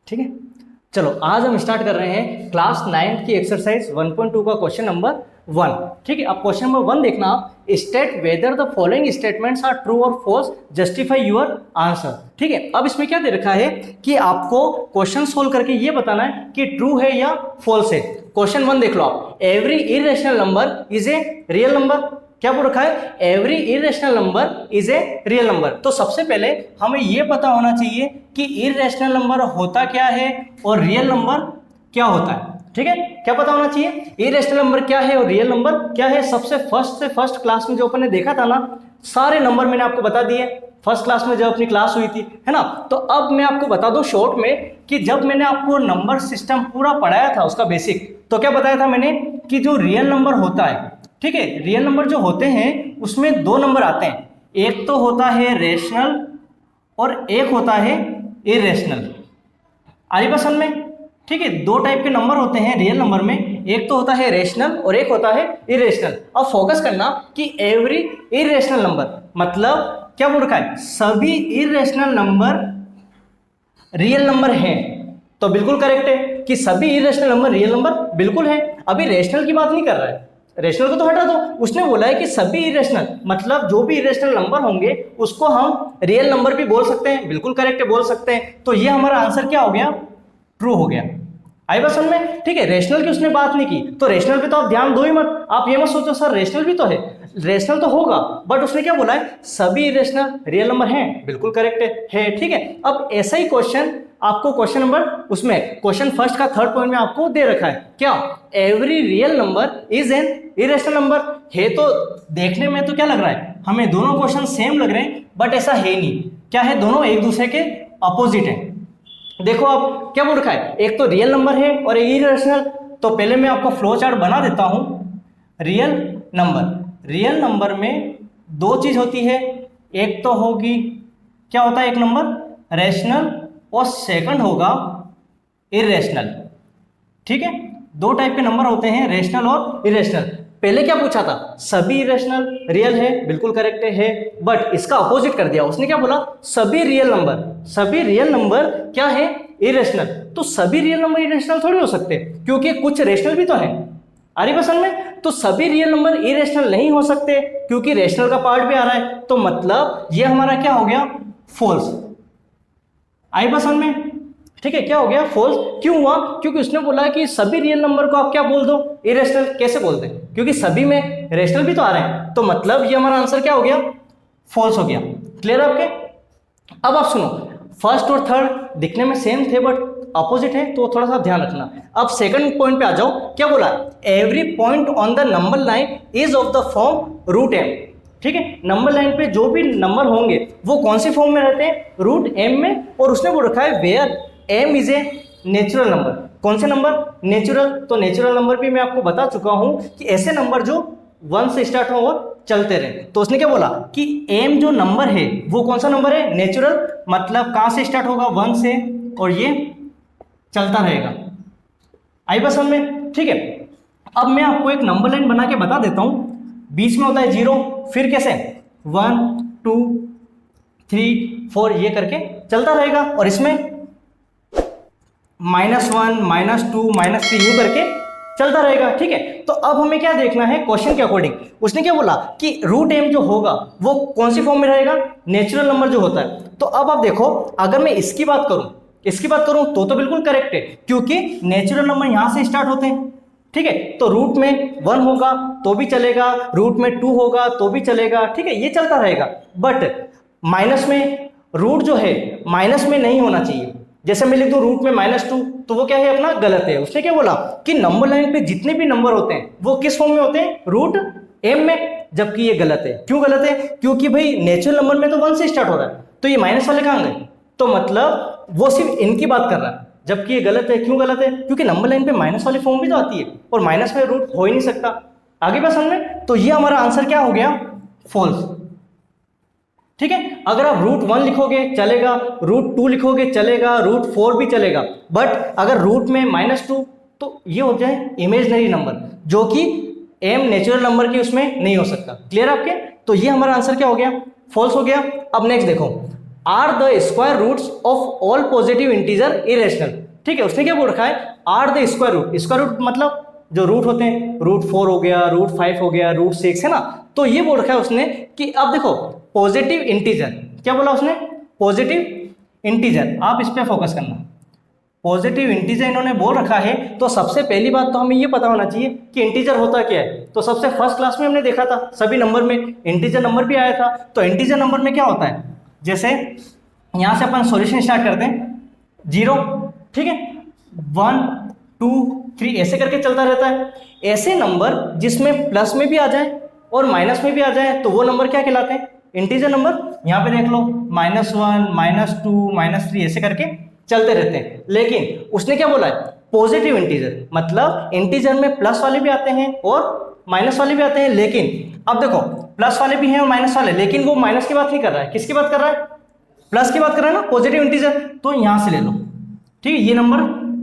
ठीक है, चलो आज हम स्टार्ट कर रहे हैं क्लास 9 की एक्सरसाइज 1.2 का क्वेश्चन नंबर 1। ठीक है, अब क्वेश्चन नंबर 1 देखना आप, state whether the following statements are true और फॉल्स, जस्टिफाई योर आंसर। ठीक है, अब इसमें क्या दे रखा है कि आपको क्वेश्चन सोल्व करके ये बताना है कि ट्रू है या फॉल्स है। क्वेश्चन 1 देख लो आप, every irrational number is a real number. क्या बोल रखा है? Every irrational number is a real number. तो सबसे पहले हमें यह पता होना चाहिए कि इरेशनल नंबर होता क्या है और रियल नंबर क्या होता है। ठीक है, क्या पता होना चाहिए? इरेशनल नंबर क्या है और रियल नंबर क्या है। सबसे फर्स्ट क्लास में जो अपन ने देखा था ना, सारे नंबर मैंने आपको बता दिए फर्स्ट क्लास में जब अपनी क्लास हुई थी, है ना। तो अब मैं आपको बता दूं शॉर्ट में कि जब मैंने आपको नंबर सिस्टम पूरा पढ़ाया था उसका बेसिक, तो क्या बताया था मैंने कि जो रियल नंबर होता है, ठीक है, रियल नंबर जो होते हैं उसमें दो नंबर आते हैं, एक तो होता है रेशनल और एक होता है इरेशनल। आई पसंद में? ठीक है, दो टाइप के नंबर होते हैं रियल नंबर में, एक तो होता है रेशनल और एक होता है इरेशनल। अब फोकस करना कि एवरी इरेशनल नंबर मतलब क्या बोल रखा है, सभी इरेशनल नंबर रियल नंबर हैं। तो बिल्कुल करेक्ट है कि सभी इरेशनल नंबर रियल नंबर बिल्कुल है। अभी रेशनल की बात नहीं कर रहा है, रेशनल को तो हटा दो। उसने बोला है कि सभी इरेशनल मतलब जो भी इरेशनल नंबर होंगे उसको हम रियल नंबर भी बोल सकते हैं। बिल्कुल करेक्ट है, बोल सकते हैं। तो ये हमारा आंसर क्या हो गया? ट्रू हो गया। आई बात समझ में? ठीक है, रेशनल की उसने बात नहीं की, तो रेशनल पे तो आप ध्यान दो ही मत। आप ये मत सोचो सर रेशनल भी तो है, रेशनल तो होगा, बट उसने क्या बोला है, सभी इरेशनल रियल नंबर हैं। बिल्कुल करेक्ट है। ठीक है, अब ऐसा ही क्वेश्चन आपको क्वेश्चन नंबर उसमें क्वेश्चन फर्स्ट का थर्ड पॉइंट में आपको दे रखा है, क्या every real number is an irrational number है। तो देखने में तो क्या लग रहा है, हमें दोनों क्वेश्चन सेम लग रहे हैं, बट ऐसा है नहीं। क्या है, दोनों एक दूसरे के अपोजिट है। देखो अब क्या बोल रखा है, एक तो रियल नंबर है और एक इरेशनल। तो पहले मैं आपको फ्लो चार्ट बना देता हूं। रियल नंबर में दो चीज होती है, एक तो होगी क्या होता है, एक नंबर रेशनल और सेकंड होगा इरेशनल। ठीक है, दो टाइप के नंबर होते हैं, रेशनल और इरेशनल। पहले क्या पूछा था, सभी इरेशनल रियल है। बिल्कुल करेक्ट है, बट इसका अपोजिट कर दिया उसने। क्या बोला, सभी रियल नंबर क्या है, इरेशनल। तो सभी रियल नंबर इरेशनल थोड़ी हो सकते, क्योंकि कुछ रेशनल भी तो है। आ रही पसंद में? तो सभी रियल नंबर इरेशनल नहीं हो सकते क्योंकि रेशनल का पार्ट भी आ रहा है। तो मतलब ये हमारा क्या हो गया, फॉल्स। आई पसंद में? ठीक है, क्या हो गया, फॉल्स। क्यों हुआ? क्योंकि उसने बोला कि सभी रियल नंबर को आप क्या बोल दो, इरेशनल। कैसे बोलते हैं, क्योंकि सभी में रेशनल भी तो आ रहे हैं। तो मतलब ये हमारा आंसर क्या हो गया, फॉल्स हो गया। क्लियर आपके? अब आप सुनो, फर्स्ट और थर्ड दिखने में सेम थे बट अपोजिट है, तो थोड़ा सा ध्यान रखना। अब सेकंड पॉइंट पे आ जाओ। क्या बोला, every point on the number line is of the form root M. ठीक है, नंबर लाइन पे जो भी नंबर होंगे वो कौन सी फॉर्म में रहते हैं, रूट एम में। और उसने बोल रखा है where m is a natural number. कौन से नंबर, नेचुरल। तो नेचुरल नंबर भी मैं आपको बता चुका हूं कि ऐसे नंबर जो 1 से स्टार्ट हो और चलते रहे। तो उसने क्या बोला कि एम जो नंबर है वो कौन सा नंबर है, नेचुरल। मतलब कहां से स्टार्ट होगा, 1 से, और ये चलता रहेगा। आई बस में? ठीक है, अब मैं आपको एक नंबर लाइन बना के बता देता हूं। बीच में होता है 0, फिर कैसे 1 2 3 4 ये करके चलता रहेगा, और इसमें -1 -2 -3 यूं करके चलता रहेगा। ठीक है, तो अब हमें क्या देखना है, क्वेश्चन के अकॉर्डिंग उसने क्या बोला कि रूट एम जो होगा वो कौन सी फॉर्म में रहेगा, नेचुरल नंबर जो होता है। तो अब आप देखो, अगर मैं इसकी बात करूं तो बिल्कुल करेक्ट है, क्योंकि नेचुरल नंबर यहां से स्टार्ट होते हैं। ठीक है, तो रूट में 1 होगा तो भी चलेगा, रूट में 2 होगा तो भी चलेगा। ठीक है, ये चलता रहेगा। बट माइनस में रूट जो है माइनस में नहीं होना चाहिए। जैसे मैं लिख दूं रूट में -2, तो वो क्या है, अपना गलत है। उसने क्या बोला कि नंबर लाइन पे जितने भी नंबर होते हैं वो किस फॉर्म में होते हैं, रूट एम में, जबकि ये गलत है। क्यों गलत है? क्योंकि भाई नेचुरल नंबर में तो 1 से स्टार्ट हो रहा है, तो ये माइनस वाले कहां गए। तो मतलब वो सिर्फ इनकी बात कर रहा है, जबकि ये गलत है। क्यों गलत है? क्योंकि नंबर लाइन पे माइनस वाली फॉर्म भी तो आती है, और माइनस में रूट हो ही नहीं सकता। आगे बात समझ में? तो ये हमारा आंसर क्या हो गया, फॉल्स। ठीक है, अगर आप रूट 1 लिखोगे चलेगा, रूट 2 लिखोगे चलेगा, रूट 4 भी चलेगा, बट अगर रूट में -2 तो ये हो जाए इमेजनरी नंबर, जो कि एम नेचुरल नंबर की उसमें नहीं हो सकता। क्लियर आपके? तो ये हमारा आंसर क्या हो गया, फॉल्स हो गया। अब नेक्स्ट देखो, are the square roots of all positive integer irrational. ठीक है, उसने क्या बोल रखा है, are the square root, square root मतलब जो रूट होते हैं, √4 हो गया, √5 हो गया, √6 है ना। तो ये बोल रखा है उसने कि अब देखो पॉजिटिव इंटीजर, क्या बोला उसने, पॉजिटिव इंटीजर, आप इस पे फोकस करना, पॉजिटिव इंटीजर इन्होंने बोल रखा है। तो सबसे पहली बात तो हमें ये पता होना चाहिए कि इंटीजर होता क्या है। तो सबसे फर्स्ट क्लास में हमने देखा था सभी नंबर में इंटीजर नंबर भी आया था। तो इंटीजर नंबर में क्या होता है, जैसे यहाँ से अपन सॉल्यूशन स्टार्ट करते हैं, 0, ठीक है, 1 2 3 ऐसे करके चलता रहता है। ऐसे नंबर जिसमें प्लस में भी आ जाए और माइनस में भी आ जाए तो वो नंबर क्या कहलाते हैं, इंटीजर नंबर। यहाँ पे देख लो -1 -2 -3 ऐसे करके चलते रहते हैं। लेकिन उसने क्या बोला है, पॉजिटिव इंटीजर, मतलब इंटीजर में प्लस वाले भी आते हैं और माइनस वाले भी आते हैं। लेकिन अब देखो प्लस वाले भी हैं और माइनस वाले, लेकिन वो माइनस की बात नहीं कर रहा है, किसकी बात कर रहा है, प्लस की बात कर रहा है ना, पॉजिटिव इंटीजर। तो यहां से ले लो, ठीक है, ये नंबर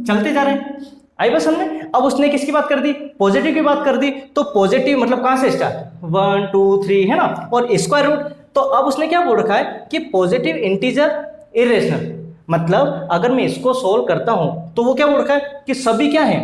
चलते जा रहे हैं, आई बस हमने। अब उसने किसकी बात कर दी, पॉजिटिव की बात कर दी। तो पॉजिटिव मतलब कहां से स्टार्ट, 1 2 3 है ना, और स्क्वायर रूट। तो अब उसने क्या बोल रखा है कि पॉजिटिव इंटीजर इरेशनल, मतलब अगर मैं इसको सोल्व करता हूं तो वो क्या बोल रखा है कि सभी क्या है,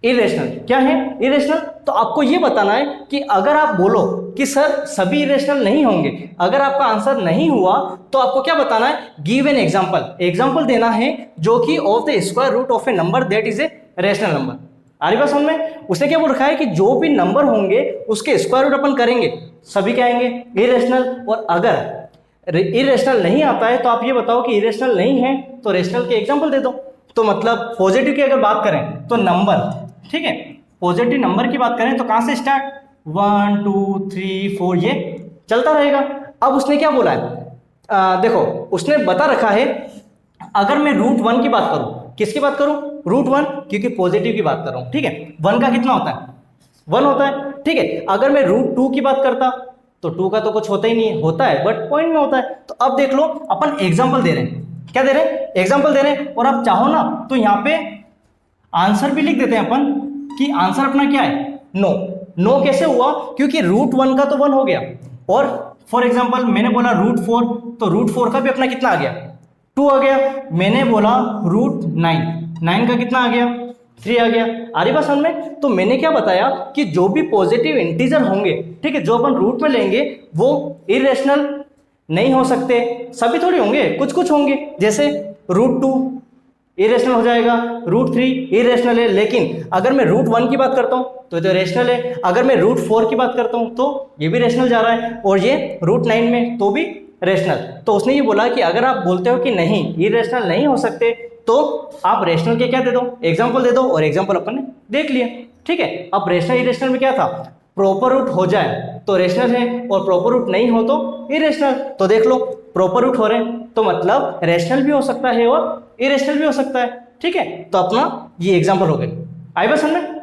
इरेशनल। क्या है, इरेशनल। तो आपको ये बताना है कि अगर आप बोलो कि सर सभी इरेशनल नहीं होंगे, अगर आपका आंसर नहीं हुआ तो आपको क्या बताना है, गिव एन एग्जांपल, एग्जांपल देना है जो कि of the square root of a number that is a rational number. आ रही बात समझ में। उसने क्या बोल रखा है कि जो भी नंबर होंगे उसके स्क्वायर रूट अपन करेंगे, सभी क्या आएंगे, इरेशनल। और अगर इरेशनल नहीं आता है तो आप ये बताओ कि इरेशनल नहीं है तो रेशनल के एग्जांपल दे दो। तो मतलब पॉजिटिव की अगर बात करें तो नंबर, ठीक है, पॉजिटिव नंबर की बात करें तो कहां से स्टार्ट, 1 2 3 4 ये चलता रहेगा। अब उसने क्या बोला है, देखो उसने बता रखा है अगर मैं √1 की बात करूं, किसकी बात करूं, √1, क्योंकि पॉजिटिव की बात कर रहा हूं, ठीक है। 1 का कितना होता है, 1 होता है, ठीक है। अगर मैं √2 की बात करता तो 2 का तो कुछ होता ही नहीं है, होता है बट पॉइंट में होता है। तो अब देख लो अपन एग्जाम्पल दे रहे हैं, क्या दे रहे हैं, एग्जाम्पल दे रहे हैं। और आप चाहो ना तो यहाँ पे आंसर भी लिख देते हैं अपन कि आंसर अपना क्या है, नो। नो कैसे हुआ, क्योंकि √1 का तो 1 हो गया, और फॉर एग्जाम्पल मैंने बोला √4, तो √4 का भी अपना कितना आ गया, 2 आ गया। मैंने बोला √9, 9 का कितना आ गया, 3 आ गया। आ रही बात समझ में। तो मैंने क्या बताया कि जो भी पॉजिटिव इंटीजर होंगे, ठीक है, जो अपन रूट में लेंगे वो इरेशनल नहीं हो सकते, सभी थोड़ी होंगे, कुछ कुछ होंगे। जैसे √2 इरेशनल हो जाएगा, √3 इरेशनल है। लेकिन अगर मैं √1 की बात करता हूँ तो ये रेशनल है, अगर मैं √4 की बात करता हूँ तो ये भी रेशनल जा रहा है, और ये √9 में तो भी रेशनल। तो उसने ये बोला कि अगर आप बोलते हो कि नहीं इरेशनल नहीं हो सकते तो आप रेशनल के क्या दे दो, एग्जाम्पल दे दो, और एग्जाम्पल अपन ने देख लिया, ठीक है। अब रेशनल इरेशनल में क्या था, प्रॉपर रूट हो जाए तो रेशनल है और प्रॉपर रूट नहीं हो तो इरेशनल। तो देख लो प्रॉपर रूट हो रहे हैं तो मतलब रेशनल भी हो सकता है और इरेशनल भी हो सकता है, ठीक है। तो अपना ये एग्जाम्पल हो गए, आई बस समझ में।